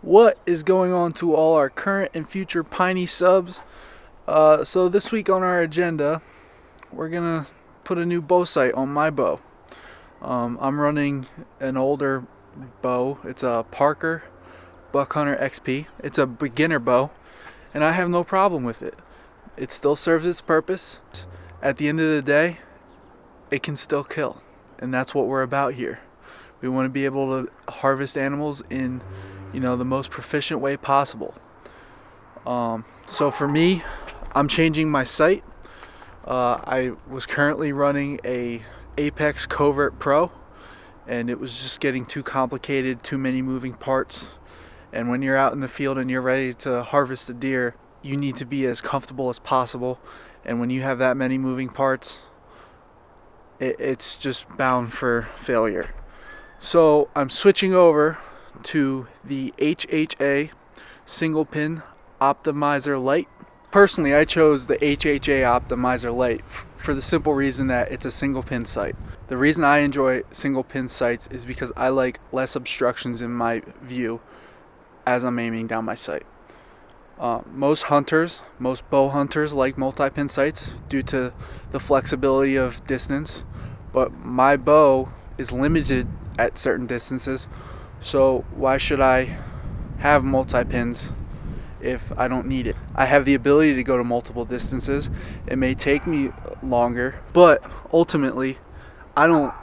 What is going on to all our current and future Piney subs? So this week on our agenda, we're gonna put a new bow sight on my bow. I'm running an older bow. It's a Parker Buckhunter XP. It's a beginner bow, and I have no problem with it. It still serves its purpose. At the end of the day, it can still kill, and that's what we're about here. We want to be able to harvest animals in the most proficient way possible. So for me, I'm changing my sight. I was currently running a Apex Covert Pro, and it was just getting too complicated, too many moving parts. And when you're out in the field and you're ready to harvest a deer, you need to be as comfortable as possible. And when you have that many moving parts, it's just bound for failure. So I'm switching over to the HHA single pin optimizer light. Personally, I chose the HHA optimizer light for the simple reason that it's a single pin sight. The reason I enjoy single pin sights is because I like less obstructions in my view as I'm aiming down my sight. Most bow hunters like multi-pin sights due to the flexibility of distance, but my bow is limited at certain distances, so why should I have multi-pins if I don't need it? I have the ability to go to multiple distances. It may take me longer, but ultimately I don't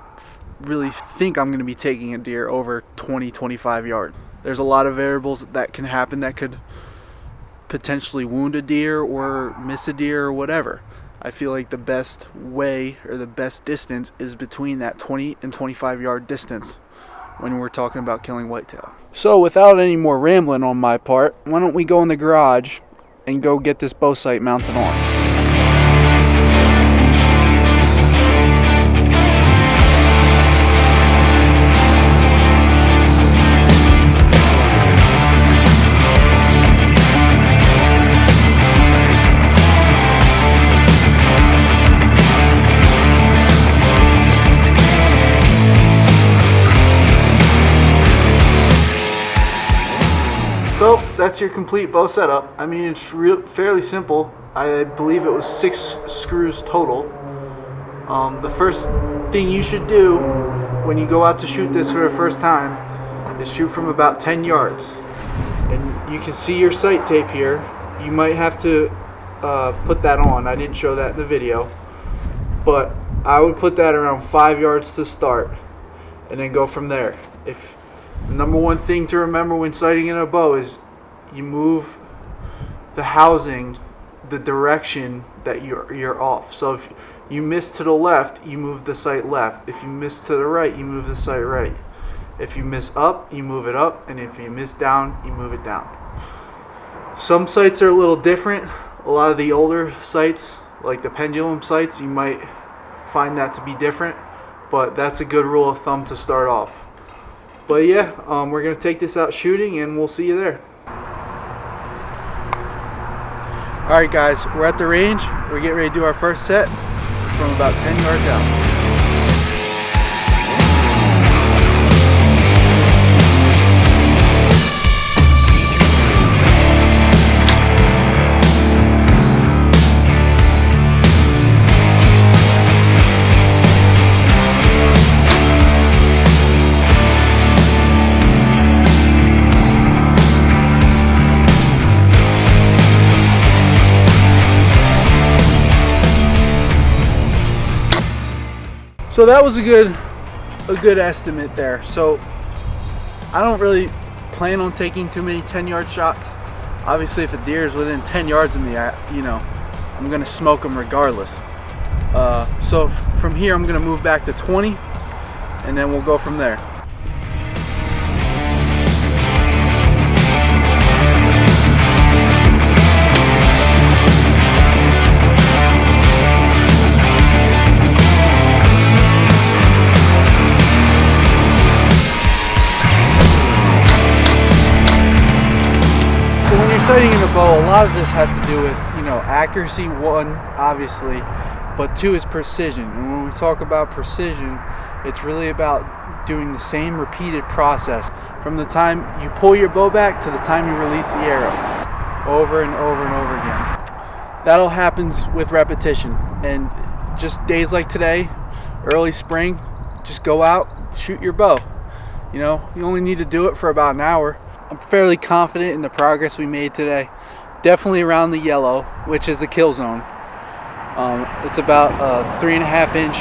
really think I'm going to be taking a deer over 20-25 yards. There's a lot of variables that can happen that could potentially wound a deer or miss a deer or whatever. I feel like the best way or the best distance is between that 20 and 25 yard distance when we're talking about killing whitetail. So without any more rambling on my part, why don't we go in the garage and go get this bow sight mounted on. So that's your complete bow setup. I mean, it's fairly simple. I believe it was 6 screws total. The first thing you should do when you go out to shoot this for the first time is shoot from about 10 yards. And you can see your sight tape here. You might have to put that on. I didn't show that in the video. But I would put that around 5 yards to start and then go from there. The number one thing to remember when sighting in a bow is you move the housing the direction that you're off. So if you miss to the left, you move the sight left. If you miss to the right, you move the sight right. If you miss up, you move it up, and if you miss down, you move it down. Some sights are a little different. A lot of the older sights, like the pendulum sights, you might find that to be different, but that's a good rule of thumb to start off. But yeah, we're going to take this out shooting and we'll see you there. Alright guys, we're at the range. We're getting ready to do our first set from about 10 yards out. So that was a good estimate there. So I don't really plan on taking too many 10-yard shots. Obviously, if a deer is within 10 yards of me, I'm gonna smoke them regardless. So from here, I'm gonna move back to 20, and then we'll go from there. Sighting in a bow, a lot of this has to do with accuracy, one obviously, but two is precision. And when we talk about precision, It's really about doing the same repeated process from the time you pull your bow back to the time you release the arrow, over and over and over again. That'll happen with repetition, and just days like today, early spring, just go out, shoot your bow. You know, you only need to do it for about an hour. I'm fairly confident in the progress we made today. Definitely around the yellow, which is the kill zone. It's about a 3.5 inch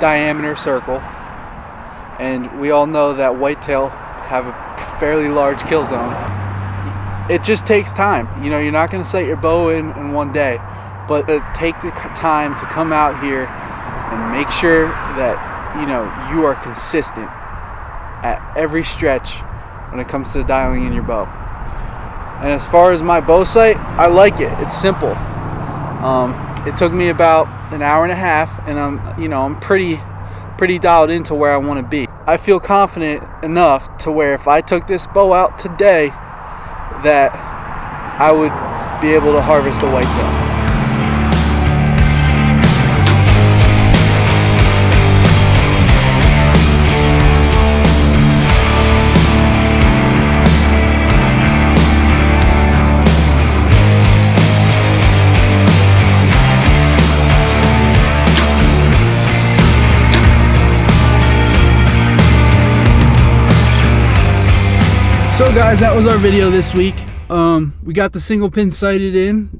diameter circle, and we all know that whitetail have a fairly large kill zone. It just takes time. You know, you're not going to set your bow in one day, but take the time to come out here and make sure that, you know, you are consistent at every stretch when it comes to dialing in your bow. And as far as my bow sight, I like it. It's simple. It took me about an hour and a half, and I'm pretty dialed into where I want to be. I feel confident enough to where if I took this bow out today, that I would be able to harvest a whitetail. So guys, that was our video this week. We got the single pin sighted in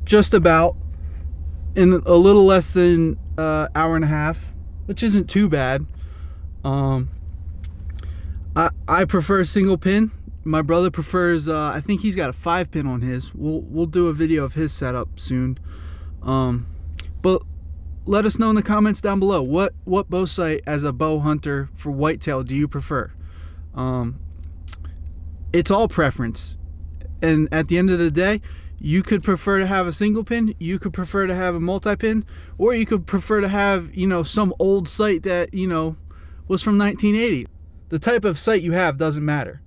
just about in a little less than hour and a half, which isn't too bad. I prefer single pin. My brother prefers I think he's got a 5-pin on his. We'll do a video of his setup soon. But let us know in the comments down below, what bow sight as a bow hunter for whitetail do you prefer? It's all preference, and at the end of the day, you could prefer to have a single pin, you could prefer to have a multi-pin, or you could prefer to have, you know, some old sight that, you know, was from 1980. The type of sight you have doesn't matter.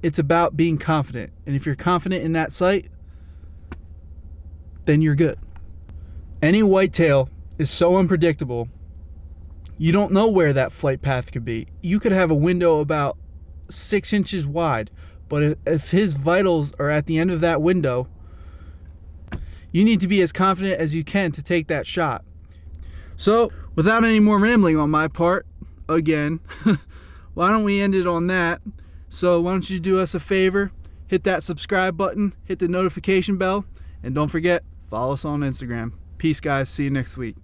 It's about being confident, and if you're confident in that sight, then you're good. Any whitetail is so unpredictable. You don't know where that flight path could be. You could have a window about 6 inches wide, but if his vitals are at the end of that window, you need to be as confident as you can to take that shot. So without any more rambling on my part, again, why don't we end it on that? So why don't you do us a favor, hit that subscribe button, hit the notification bell, and don't forget, follow us on Instagram. Peace guys, see you next week.